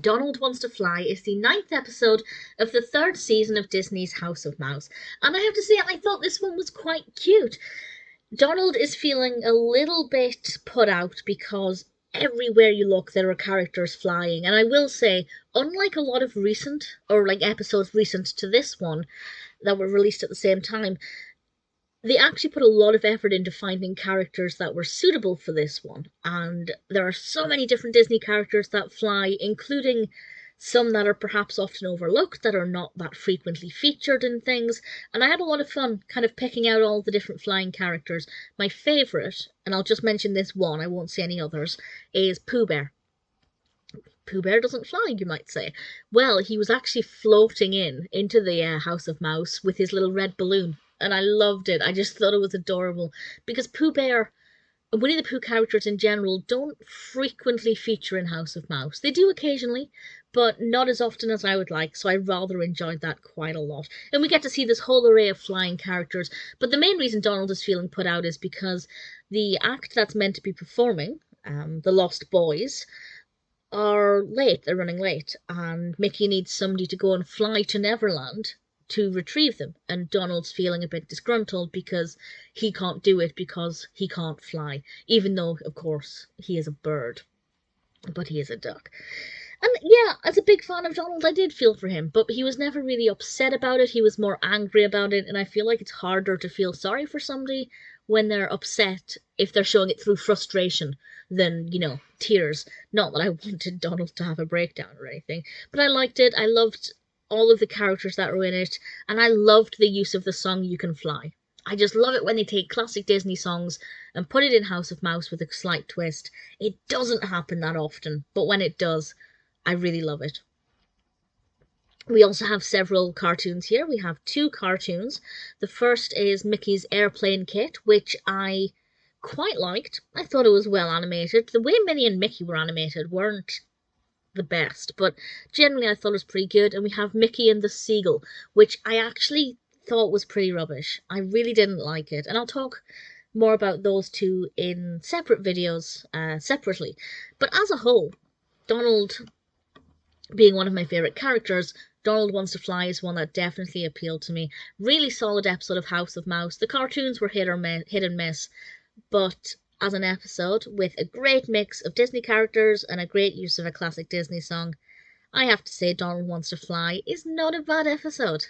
Donald Wants to Fly is the ninth episode of the third season of Disney's House of Mouse, and I have to say I thought this one was quite cute. Donald is feeling a little bit put out because everywhere you look there are characters flying, and I will say, unlike a lot of recent, or like episodes recent to this one that were released at the same time, they actually put a lot of effort into finding characters that were suitable for this one. And there are so many different Disney characters that fly, including some that are perhaps often overlooked, that are not that frequently featured in things. And I had a lot of fun kind of picking out all the different flying characters. My favourite, and I'll just mention this one, I won't say any others, is Pooh Bear. Pooh Bear doesn't fly, you might say. Well, he was actually floating into the House of Mouse with his little red balloon, and I loved it. I just thought it was adorable because Pooh Bear and Winnie the Pooh characters in general don't frequently feature in House of Mouse. They do occasionally, but not as often as I would like, so I rather enjoyed that quite a lot. And we get to see this whole array of flying characters, but the main reason Donald is feeling put out is because the act that's meant to be performing, The Lost Boys, are late. They're running late, and Mickey needs somebody to go and fly to Neverland to retrieve them. And Donald's feeling a bit disgruntled because he can't do it because he can't fly, even though, of course, he is a bird, but he is a duck. And yeah, as a big fan of Donald, I did feel for him, but he was never really upset about it. He was more angry about it, and I feel like it's harder to feel sorry for somebody when they're upset if they're showing it through frustration than, tears. Not that I wanted Donald to have a breakdown or anything, but I liked it. I loved all of the characters that were in it, and I loved the use of the song You Can Fly. I just love it when they take classic Disney songs and put it in House of Mouse with a slight twist. It doesn't happen that often, but when it does, I really love it. We also have several cartoons here. We have two cartoons. The first is Mickey's Airplane Kit, which I quite liked. I thought it was well animated. The way Minnie and Mickey were animated weren't the best, but generally I thought it was pretty good. And we have Mickey and the Seagull, which I actually thought was pretty rubbish. I really didn't like it, and I'll talk more about those two in separate videos separately. But as a whole, Donald being one of my favourite characters, Donald Wants to Fly is one that definitely appealed to me. Really solid episode of House of Mouse. The cartoons were hit and miss, but as an episode with a great mix of Disney characters and a great use of a classic Disney song, I have to say Donald Wants to Fly is not a bad episode.